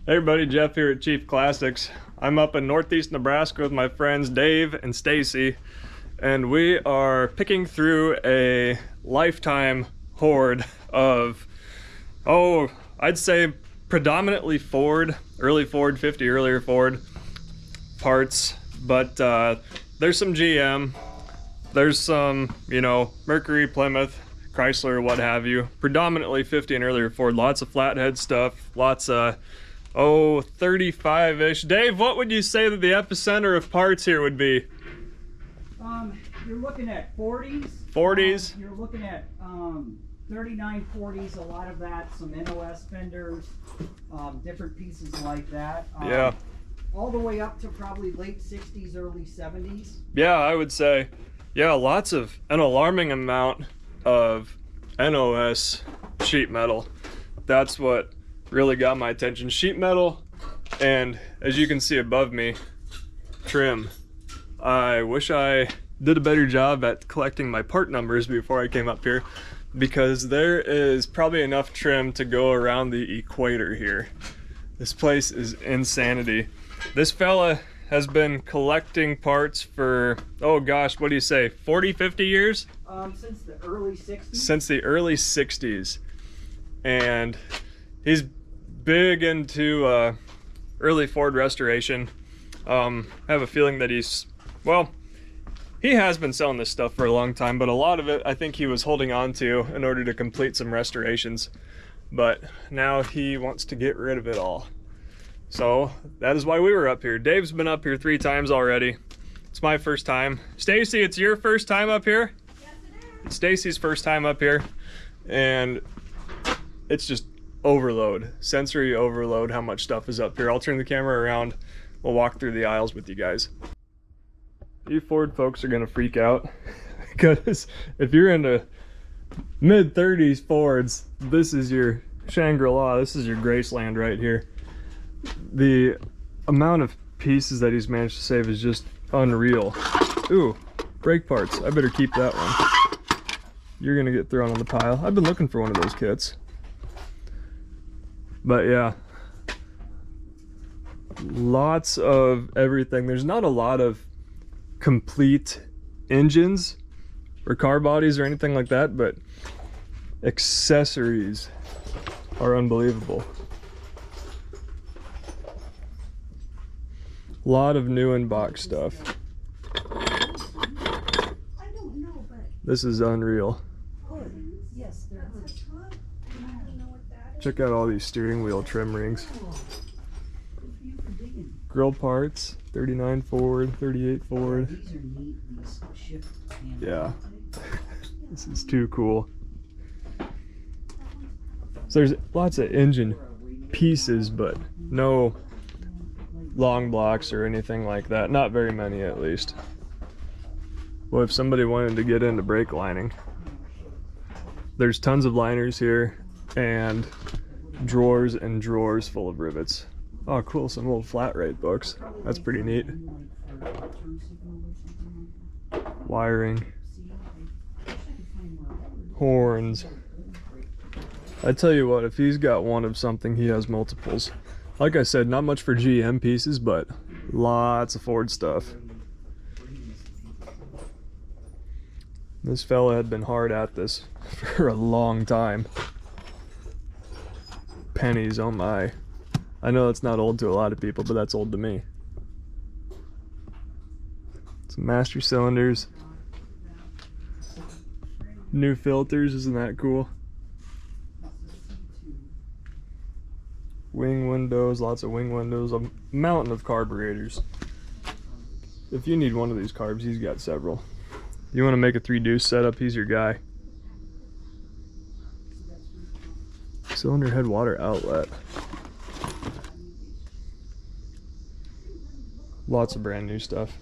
Hey everybody, Jeff here at Chief Classics. I'm up in northeast Nebraska with my friends Dave and Stacy, and we are picking through a lifetime hoard of, I'd say predominantly Ford, early Ford, 50 earlier Ford parts, but there's some GM, there's some, Mercury, Plymouth, Chrysler, what have you. Predominantly 50 and earlier Ford, lots of flathead stuff, lots of 35-ish. Dave, what would you say that the epicenter of parts here would be? You're looking at 40s. 40s. You're looking at 39 40s, a lot of that, some NOS fenders, different pieces like that. Yeah. All the way up to probably late 60s, early 70s. Yeah, I would say, lots of, an alarming amount of NOS sheet metal. That's what really got my attention. Sheet metal, and as you can see above me, trim. I wish I did a better job at collecting my part numbers before I came up here, because there is probably enough trim to go around the equator here. This place is insanity. This fella has been collecting parts for, oh gosh, what do you say, 40, 50 years? Since the early 60s. Since the early 60s. And he's big into early Ford restoration. I have a feeling that he has been selling this stuff for a long time, but a lot of it I think he was holding on to in order to complete some restorations. But now he wants to get rid of it all. So that is why we were up here. Dave's been up here 3 times already. It's my first time. Stacy, it's your first time up here? Yes, it is. It's Stacy's first time up here, and it's just overload, sensory overload, how much stuff is up here. I'll turn the camera around. We'll walk through the aisles with you guys. You Ford folks are gonna freak out because if you're into mid-30s Fords, this is your Shangri-La, this is your Graceland right here. The amount of pieces that he's managed to save is just unreal. Ooh, brake parts. I better keep that one. You're gonna get thrown on the pile. I've been looking for one of those kits. But yeah, lots of everything. There's not a lot of complete engines or car bodies or anything like that, but accessories are unbelievable. A lot of new in-box stuff. I don't know, but This is unreal. Yes, they're that's a truck. I don't know what that is. Check out all these steering wheel trim rings. Grill parts, 39 Ford, 38 Ford. These are neat, these shift handles. Yeah, this is too cool. So there's lots of engine pieces, but no long blocks or anything like that. Not very many, at least. Well, if somebody wanted to get into brake lining, there's tons of liners here and drawers and drawers full of rivets. Oh cool, some old flat rate books. That's pretty neat. Wiring. Horns. I tell you what, if he's got one of something, he has multiples. Like I said, not much for GM pieces, but lots of Ford stuff. This fella had been hard at this for a long time. Pennies, oh my. I know that's not old to a lot of people, but that's old to me. Some master cylinders. New filters, isn't that cool? Wing windows, lots of wing windows, a mountain of carburetors. If you need one of these carbs, he's got several. You want to make a 3-deuce setup, he's your guy. Cylinder head water outlet. Lots of brand new stuff.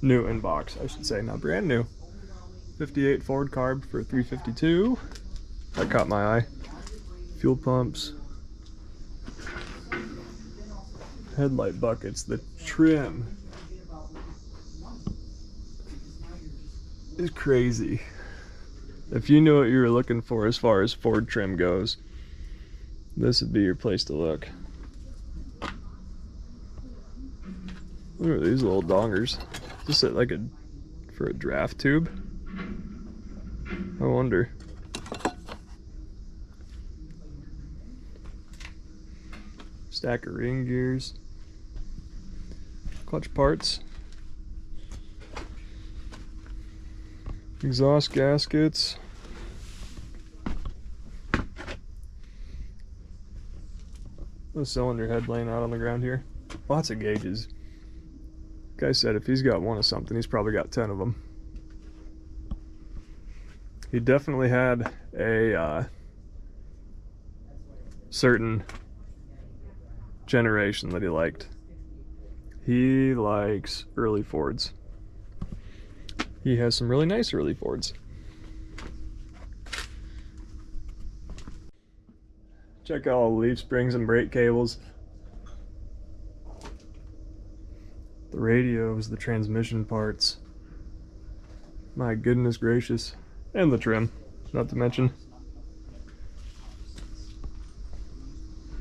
New in box, I should say, not brand new. 58 Ford carb for 352. That caught my eye. Fuel pumps. Headlight buckets, the trim is crazy. If you knew what you were looking for as far as Ford trim goes, this would be your place to look. Look at these little dongers. Is this like for a draft tube? I wonder. Stack of ring gears. Clutch parts. Exhaust gaskets. The cylinder head laying out on the ground here. Lots of gauges. Guy said if he's got one of something, he's probably got 10 of them. He definitely had a certain generation that he liked. He likes early Fords. He has some really nice early Fords. Check out all the leaf springs and brake cables. The radios, the transmission parts. My goodness gracious. And the trim, not to mention.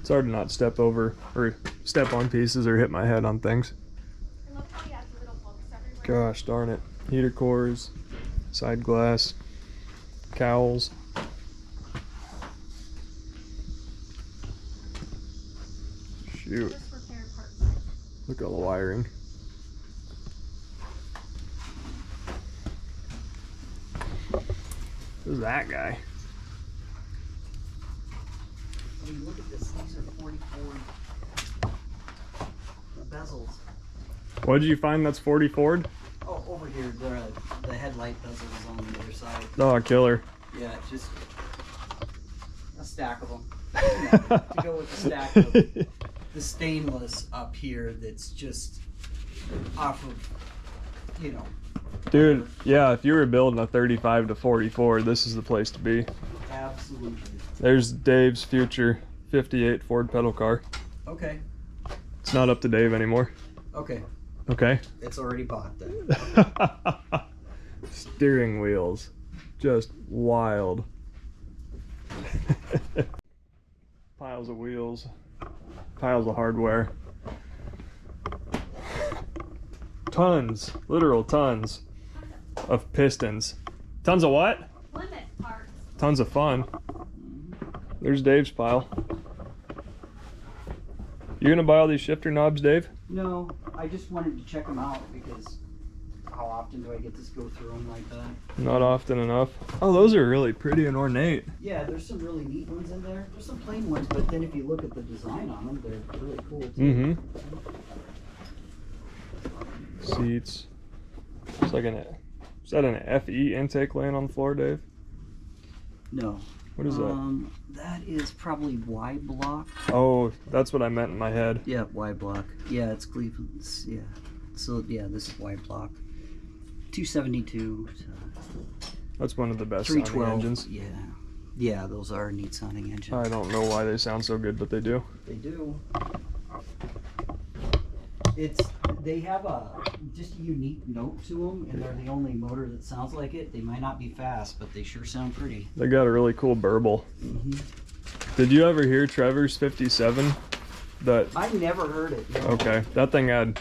It's hard to not step over or step on pieces or hit my head on things. Gosh darn it. Heater cores, side glass, cowls. Shoot. Look at all the wiring. Who's that guy? I mean, look at this. These are 44 bezels. What did you find that's 40 Ford? Oh, over here, the headlight bezel is on the other side. Oh, killer. Yeah, just a stack of them. To go with the stack of the stainless up here that's just off of, you know. Dude, yeah, if you were building a 35 to 44, this is the place to be. Absolutely. There's Dave's future 58 Ford pedal car. Okay. It's not up to Dave anymore. Okay. Okay. It's already bought then. Steering wheels. Just wild. Piles of wheels. Piles of hardware. Tons, literal tons of pistons. Tons of what? Limit parts. Tons of fun. There's Dave's pile. You gonna buy all these shifter knobs, Dave? No, I just wanted to check them out because how often do I get to go through them like that? Not often enough. Oh, those are really pretty and ornate. Yeah, there's some really neat ones in there. There's some plain ones, but then if you look at the design on them, they're really cool too. Seats. It's like is that an FE intake laying on the floor, Dave? No. What is that? That is probably Y block. Oh, that's what I meant in my head. Yeah, Y block. Yeah, it's Cleveland's. Yeah. So yeah, this is Y block. 272. That's one of the best sounding 312. engines. Yeah. Yeah, those are neat sounding engines. I don't know why they sound so good, but they do. They do. They have just a unique note to them, and they're the only motor that sounds like it. They might not be fast, but they sure sound pretty. They got a really cool burble. Did you ever hear Trevor's 57? I never heard it. No. Okay, that thing had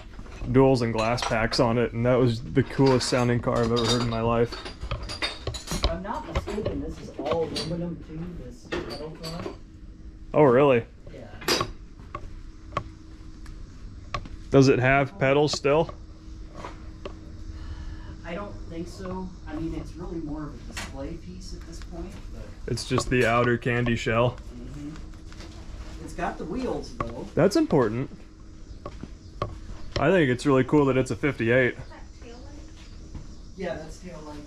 duals and glass packs on it, and that was the coolest sounding car I've ever heard in my life. If I'm not mistaken, this is all aluminum too, this pedal car. Oh, really? Yeah. Does it have pedals still? I don't think so. I mean, it's really more of a display piece at this point, but It's just the outer candy shell. it's got the wheels though. That's important. I think it's really cool that it's a 58. Yeah, that's tail light.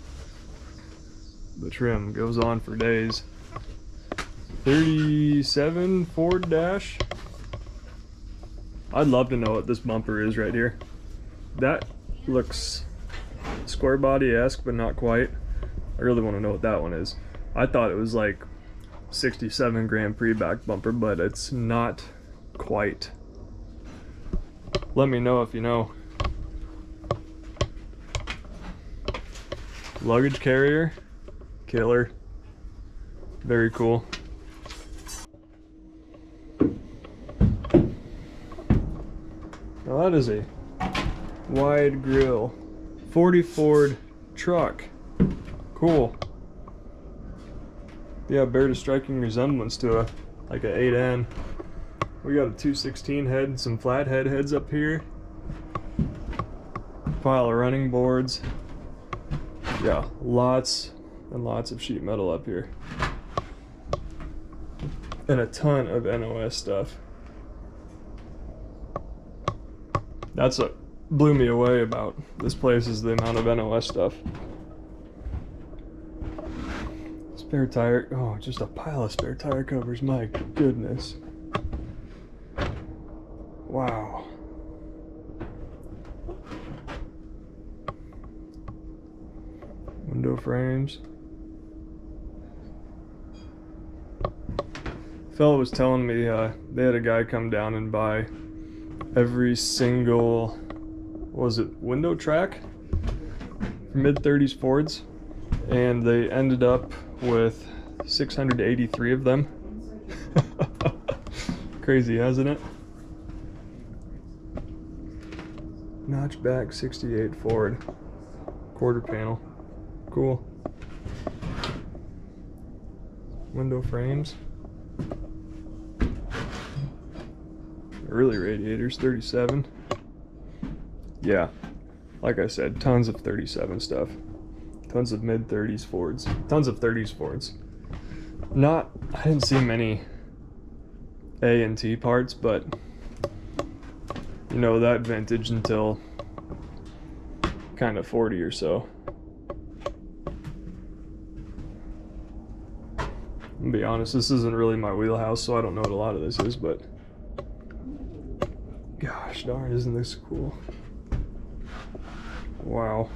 The trim goes on for days. 37 Ford dash. I'd love to know what this bumper is right here. That looks square body-esque, but not quite. I really want to know what that one is. I thought it was like 67 Grand Prix back bumper, but it's not quite. Let me know if you know. Luggage carrier, killer. Very cool. Now that is a Wide grill. 40 Ford truck. Cool. Yeah, bears a striking resemblance to a like a 8N. We got a 216 head and some flathead heads up here. Pile of running boards. Yeah, lots and lots of sheet metal up here. And a ton of NOS stuff. That's what blew me away about this place, is the amount of NOS stuff. Spare tire, oh, just a pile of spare tire covers, my goodness. Wow. Window frames. Fellow was telling me they had a guy come down and buy every single, was it window track for mid-30s Fords, and they ended up with 683 of them. Crazy, hasn't it? Notchback 68 Ford quarter panel. Cool. Window frames. Early radiators, 37. Yeah, like I said, tons of 37 stuff. Tons of mid-30s Fords. Tons of 30s Fords. I didn't see many A and T parts, but you know, that vintage until kind of 40 or so. I'll be honest, this isn't really my wheelhouse, so I don't know what a lot of this is, but gosh darn, isn't this cool? Wow.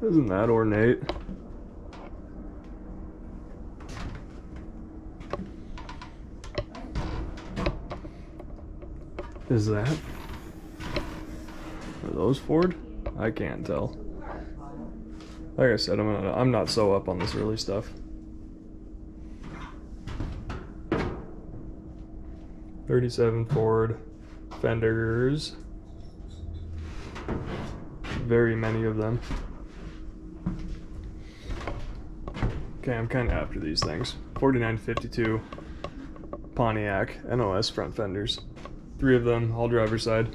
Isn't that ornate? Is that? Are those Ford? I can't tell. Like I said, I'm not so up on this early stuff. 37 Ford fenders. Very many of them. Okay, I'm kind of after these things. 4952 Pontiac NOS front fenders. 3 of them, all driver's side.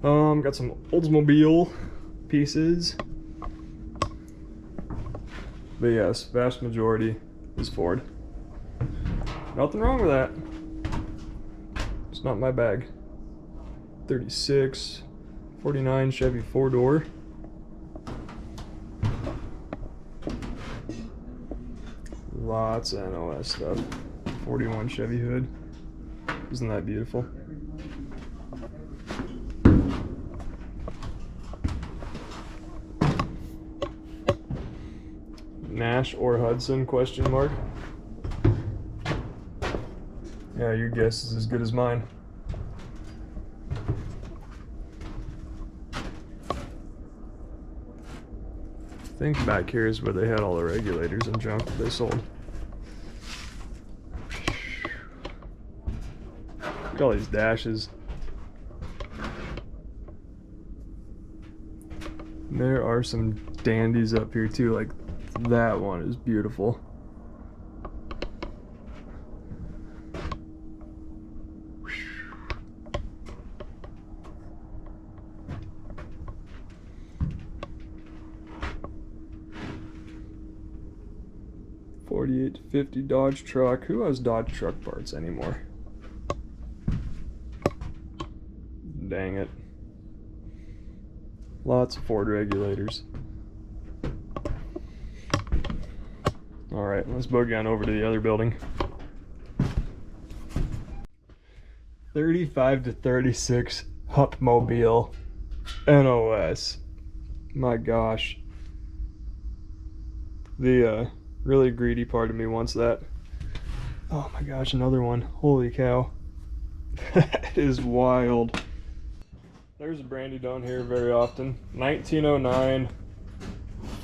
Got some Oldsmobile pieces. But yes, vast majority is Ford. Nothing wrong with that. It's not my bag. 36, 49 Chevy 4-door. Lots of NOS stuff. 41 Chevy hood. Isn't that beautiful? Nash or Hudson, question mark? Yeah, your guess is as good as mine. I think back here is where they had all the regulators and junk that they sold. Look at all these dashes. There are some dandies up here too, like that one is beautiful. $48 to $50 Dodge truck. Who has Dodge truck parts anymore? Dang it. Lots of Ford regulators. Alright, let's boogie on over to the other building. 35 to 36 Hupmobile NOS. My gosh. The really greedy part of me wants that. Oh my gosh, another one. Holy cow. That is wild. There's a brand you don't hear very often. 1909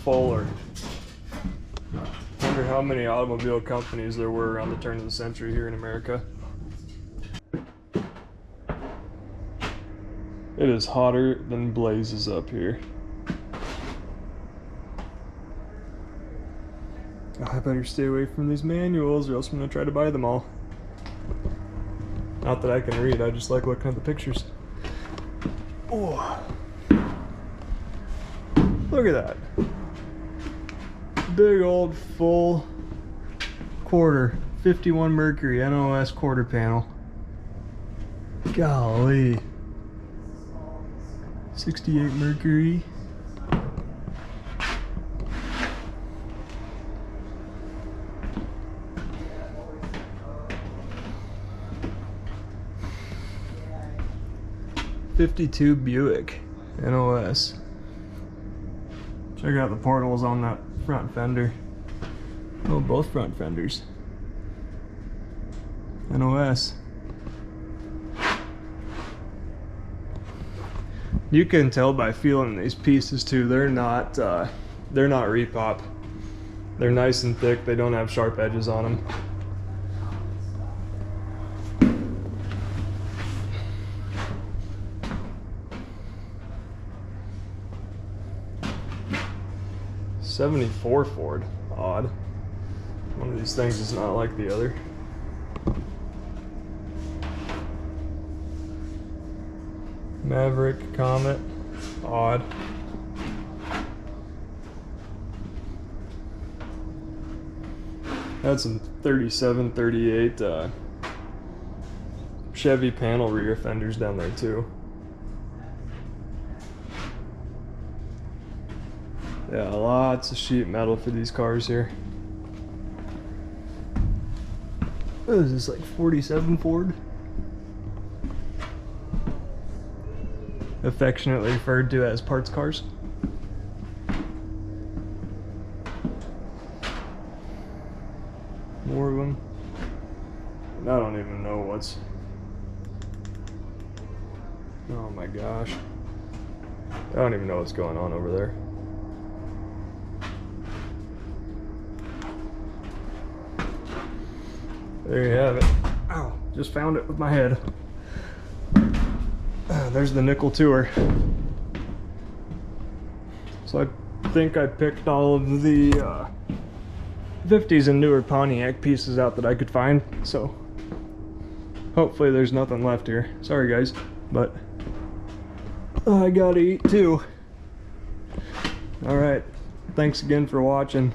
Fuller. Wonder how many automobile companies there were around the turn of the century here in America. It is hotter than blazes up here. I better stay away from these manuals or else I'm gonna try to buy them all. Not that I can read, I just like looking at the pictures. Oh. Look at that. Big old full quarter. 51 Mercury NOS quarter panel. Golly. 68 Mercury. '52 Buick NOS. Check out the portals on that front fender. Oh, both front fenders. NOS. You can tell by feeling these pieces too. They're not repop. They're nice and thick. They don't have sharp edges on them. '74 Ford. Odd. One of these things is not like the other. Maverick Comet. Odd. Had some 37, 38 Chevy panel rear fenders down there too. Yeah, lots of sheet metal for these cars here. What is this, like 47 Ford? Affectionately referred to as parts cars. More of them. I don't even know what's... Oh my gosh. I don't even know what's going on over there. There you have it. Ow, just found it with my head. There's the nickel tour. So I think I picked all of the 50s and newer Pontiac pieces out that I could find. So hopefully there's nothing left here. Sorry guys, but I gotta eat too. Alright, thanks again for watching.